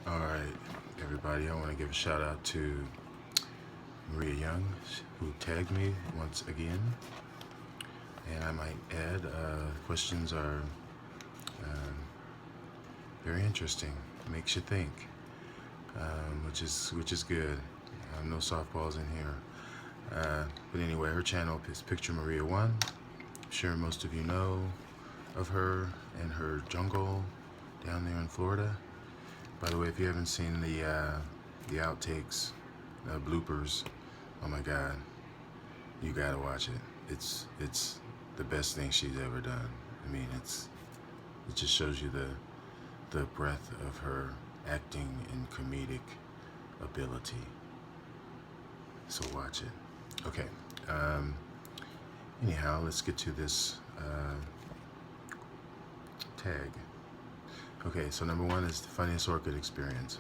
Alright, everybody, I want to give a shout out to MARIA1 who tagged me once again. And I might add, questions are very interesting, makes you think, which is good. No softballs in here. But anyway, her channel is PICTUREMARIA1. I'm sure most of you know of her and her jungle down there in Florida. By the way, if you haven't seen the outtakes, bloopers, oh my God, you gotta watch it. It's the best thing she's ever done. I mean, it just shows you the breadth of her acting and comedic ability. So watch it. Okay. Anyhow, let's get to this tag. Okay, so number one is the funniest orchid experience.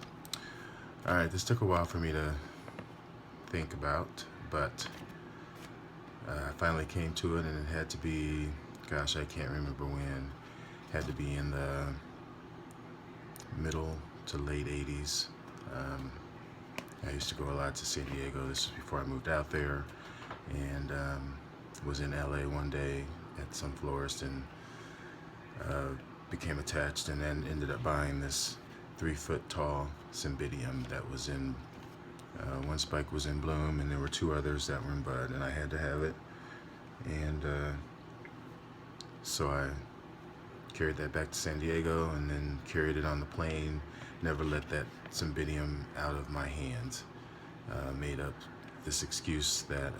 Alright, this took a while for me to think about, but I finally came to it, and it had to be, gosh, I can't remember when. Had to be in the middle to late 80s. I used to go a lot to San Diego. This was before I moved out there, and was in LA one day at some florist, and became attached, and then ended up buying this 3-foot tall cymbidium that was in, one spike was in bloom, and there were 2 others that were in bud, and I had to have it. And so I carried that back to San Diego, and then carried it on the plane. Never let that cymbidium out of my hands. Made up this excuse that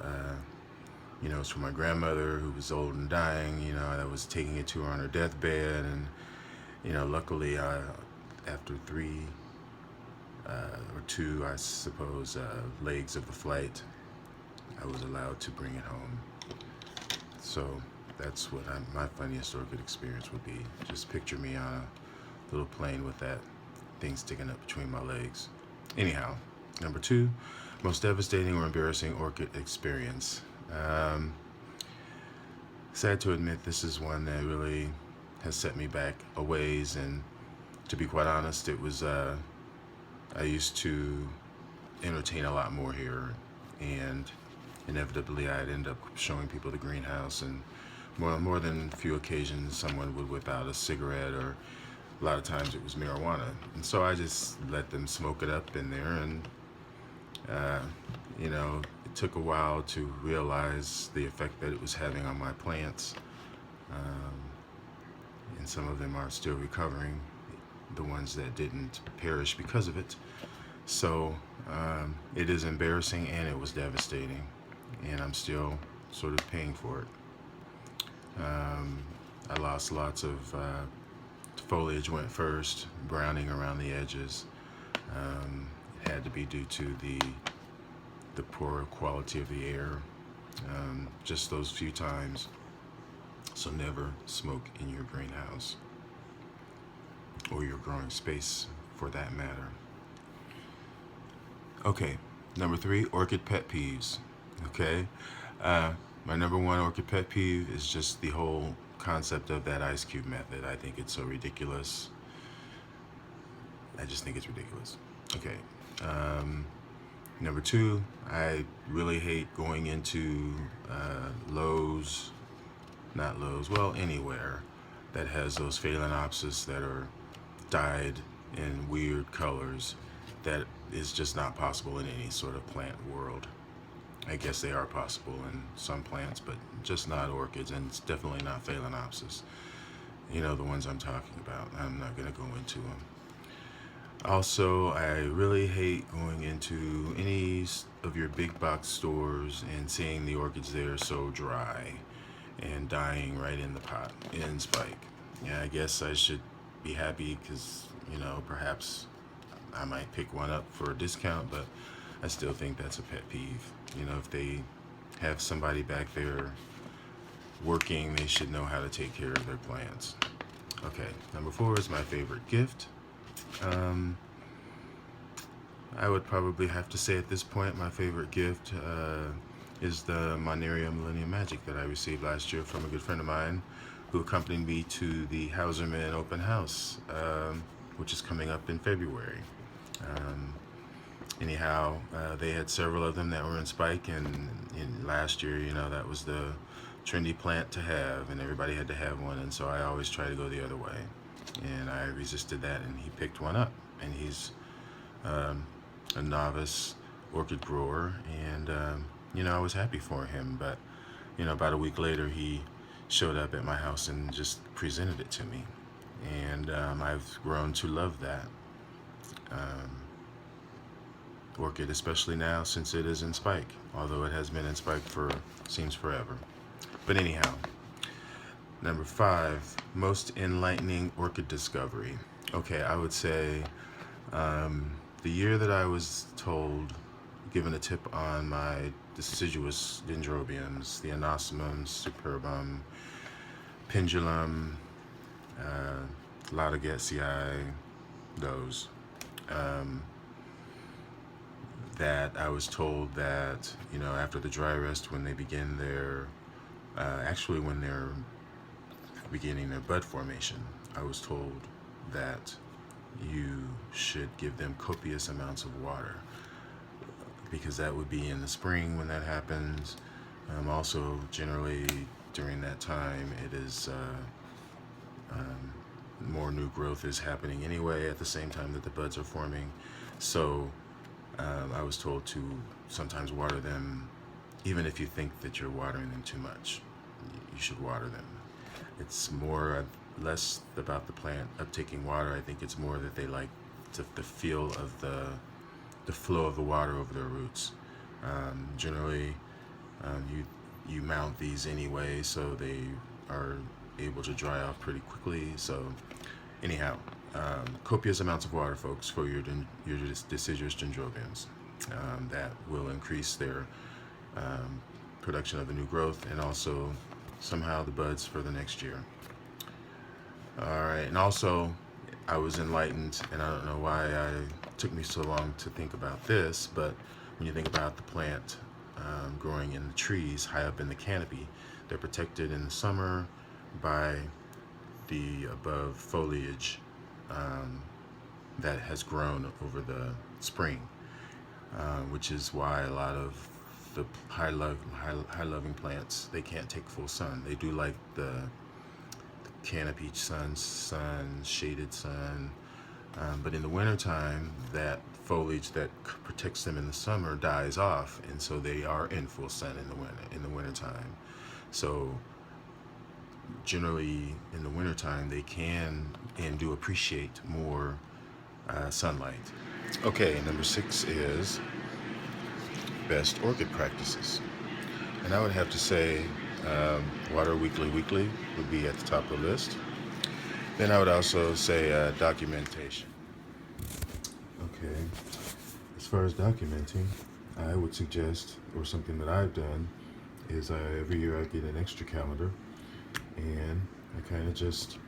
you know, it's from my grandmother, who was old and dying, you know, I was taking it to her on her deathbed. And you know, luckily, after 3 or 2, I suppose, legs of the flight, I was allowed to bring it home. So that's what my funniest orchid experience would be. Just picture me on a little plane with that thing sticking up between my legs. Anyhow, number 2, most devastating or embarrassing orchid experience. Sad to admit, this is one that really has set me back a ways, and to be quite honest, it was I used to entertain a lot more here, and inevitably I'd end up showing people the greenhouse, and more than a few occasions someone would whip out a cigarette, or a lot of times it was marijuana, and so I just let them smoke it up in there. And you know, it took a while to realize the effect that it was having on my plants, and some of them are still recovering, the ones that didn't perish because of it. So it is embarrassing, and it was devastating, and I'm still sort of paying for it. I lost lots of foliage went first, browning around the edges. It had to be due to the poor quality of the air, just those few times. So never smoke in your greenhouse, or your growing space for that matter. Okay, number 3, orchid pet peeves. Okay, my number 1 orchid pet peeve is just the whole concept of that ice cube method. I think it's so ridiculous. I just think it's ridiculous. Okay. Number 2, I really hate going into Lowe's, not Lowe's, well, anywhere that has those phalaenopsis that are dyed in weird colors. That is just not possible in any sort of plant world. I guess they are possible in some plants, but just not orchids, and it's definitely not phalaenopsis. You know the ones I'm talking about. I'm not going to go into them. Also, I really hate going into any of your big box stores and seeing the orchids there so dry and dying right in the pot, in spike. Yeah, I guess I should be happy because, you know, perhaps I might pick one up for a discount, but I still think that's a pet peeve. You know, if they have somebody back there working, they should know how to take care of their plants. Okay, number 4 is my favorite gift. I would probably have to say at this point my favorite gift is the Monaria Millennium Magic that I received last year from a good friend of mine who accompanied me to the Hauserman open house, which is coming up in February. Anyhow, they had several of them that were in spike, and last year, you know, that was the trendy plant to have, and everybody had to have one, and so I always try to go the other way. And I resisted that, and he picked one up, and he's a novice orchid grower, and you know, I was happy for him. But you know, about a week later, he showed up at my house and just presented it to me, and I've grown to love that orchid, especially now since it is in spike, although it has been in spike for seems forever. But anyhow, number 5, most enlightening orchid discovery. Okay, I would say the year that I was given a tip on my deciduous dendrobiums, the Anosmum, Superbum, Pendulum, Laudagetsii, those. That I was told that, you know, after the dry rest, when they begin their, actually when they're beginning their bud formation, I was told that you should give them copious amounts of water, because that would be in the spring when that happens. Also, generally during that time, it is more new growth is happening anyway at the same time that the buds are forming. So I was told to sometimes water them, even if you think that you're watering them too much. You should water them. It's less about the plant uptaking water. I think it's more that they like the feel of the flow of the water over their roots. Generally, you mount these anyway, so they are able to dry off pretty quickly. So anyhow, copious amounts of water, folks, for your deciduous dendrobiums. That will increase their production of the new growth, and also somehow the buds for the next year. All right, and also I was enlightened, and I don't know why it took me so long to think about this, but when you think about the plant growing in the trees high up in the canopy, they're protected in the summer by the above foliage that has grown over the spring, which is why a lot of the high-loving plants, they can't take full sun. They do like the canopy sun, shaded sun, but in the wintertime, that foliage that protects them in the summer dies off, and so they are in full sun in the wintertime. So generally in the wintertime, they can and do appreciate more sunlight. Okay, number 6 is best orchid practices. And I would have to say water weekly would be at the top of the list. Then I would also say documentation. Okay, as far as documenting, I would suggest, or something that I've done, is every year I get an extra calendar, and I kind of just,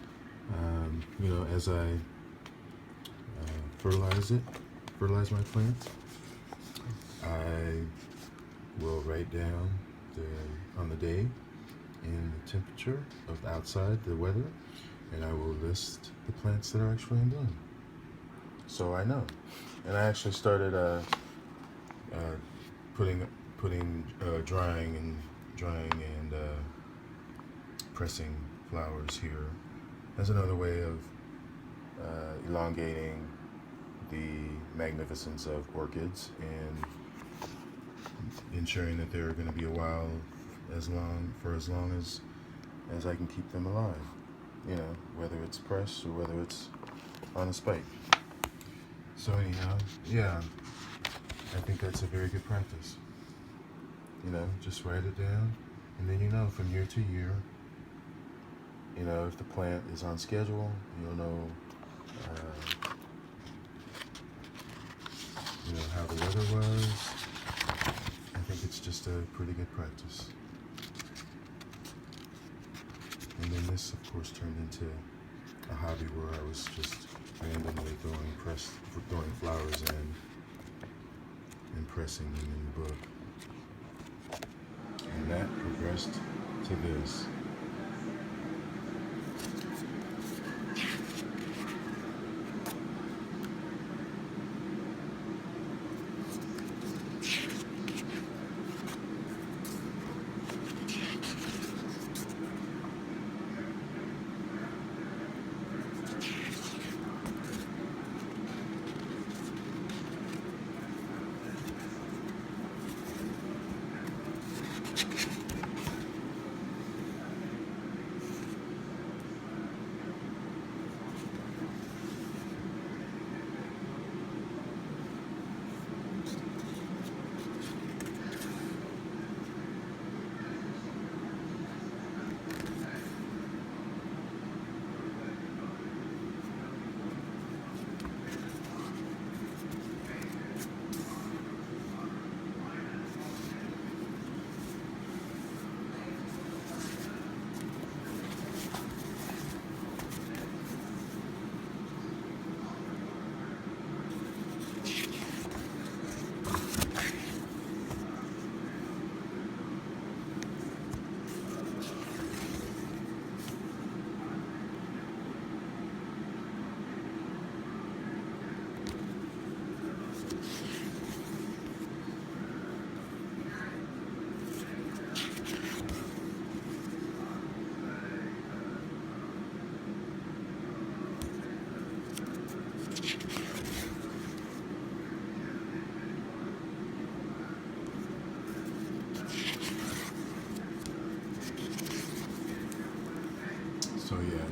you know, as I fertilize my plants, I will write down on the day and the temperature of outside, the weather, and I will list the plants that are actually in bloom. So I know. And I actually started drying and pressing flowers here as another way of elongating the magnificence of orchids and ensuring that they're going to be a while, for as long as I can keep them alive. You know, whether it's pressed or whether it's on a spike. So anyhow, yeah, I think that's a very good practice. You know, just write it down, and then you know from year to year, you know, if the plant is on schedule, you'll know, you know, how the weather was. I think it's just a pretty good practice. And then this, of course, turned into a hobby where I was just randomly throwing flowers in and pressing them in the book. And that progressed to this.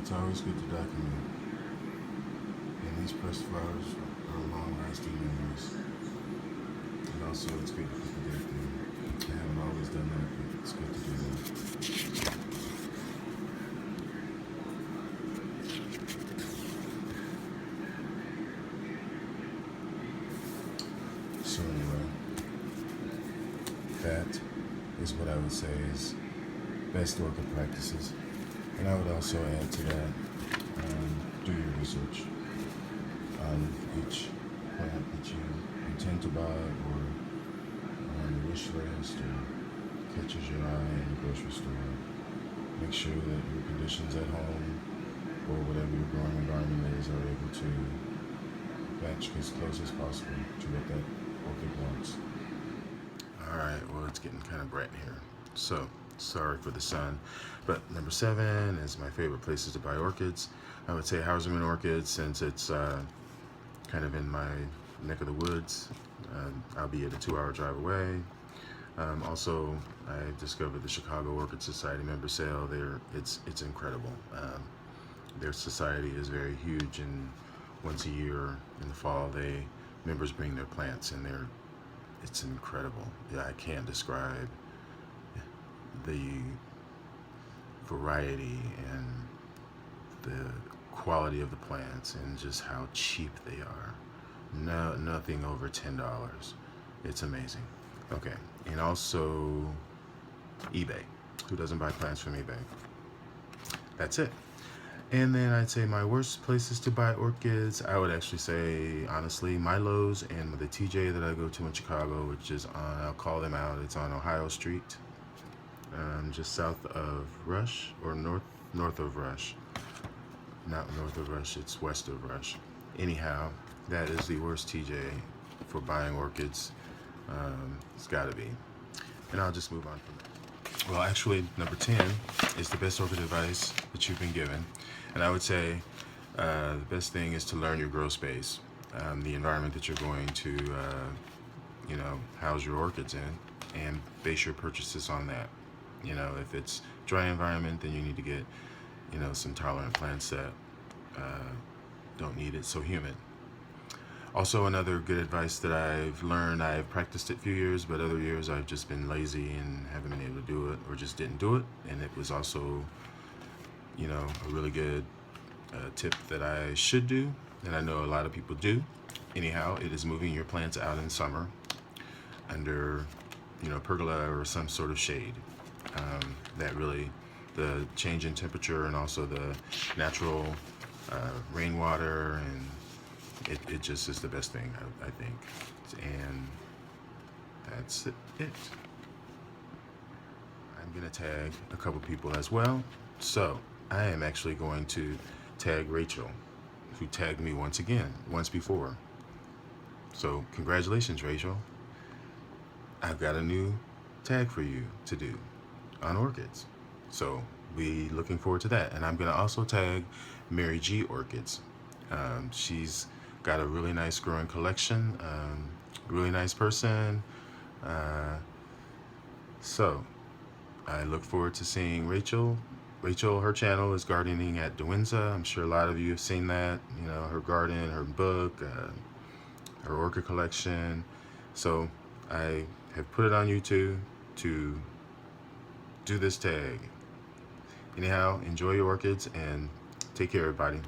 it's always good to document. And these pressed flowers are long-lasting memories. And also, it's great to put the date there. I haven't always done that, but it's good to do that. So anyway, that is what I would say is best orchid practices. And I would also add to that, do your research on each plant that you intend to buy or on the wish list or catches your eye in the grocery store. Make sure that your conditions at home or whatever your growing environment is are able to match as close as possible to what that orchid wants. Alright, well, it's getting kind of bright in here. So, sorry for the sun. But number 7 is my favorite places to buy orchids. I would say Hauserman Orchids, since it's kind of in my neck of the woods. I'll be at a 2-hour drive away. Also, I discovered the Chicago Orchid Society member sale. It's incredible. Their society is very huge, and once a year in the fall, members bring their plants, and it's incredible. Yeah, I can't describe the variety and the quality of the plants and just how cheap they are. No, nothing over $10. It's amazing. Okay, and also eBay. Who doesn't buy plants from eBay? That's it. And then I'd say my worst places to buy orchids, I would actually say, honestly, Milo's and the TJ that I go to in Chicago, which is on, I'll call them out, it's on Ohio Street, just south of Rush, or north of Rush. Not north of Rush, it's west of Rush. Anyhow, that is the worst TJ for buying orchids. It's gotta be. And I'll just move on from that. Well, actually, number 10 is the best orchid advice that you've been given. And I would say the best thing is to learn your grow space, the environment that you're going to, house your orchids in, and base your purchases on that. If it's dry environment, then you need to get, some tolerant plants that don't need it so humid. Also, another good advice that I've learned, I've practiced it a few years, but other years I've just been lazy and haven't been able to do it, or just didn't do it. And it was also, a really good tip that I should do, and I know a lot of people do. Anyhow, it is moving your plants out in summer under, pergola or some sort of shade. That really, the change in temperature and also the natural rainwater, and it just is the best thing, I think. And that's it. I'm gonna tag a couple people as well. So I am actually going to tag Rachel, who tagged me once before. So congratulations, Rachel. I've got a new tag for you to do on orchids. So be looking forward to that. And I'm gonna also tag Mary G Orchids. She's got a really nice growing collection, really nice person. So I look forward to seeing Rachel. Rachel, her channel is Gardening at Dewinza. I'm sure a lot of you have seen that. Her garden, her book, her orchid collection. So I have put it on YouTube to do this tag. Anyhow, enjoy your orchids and take care, everybody.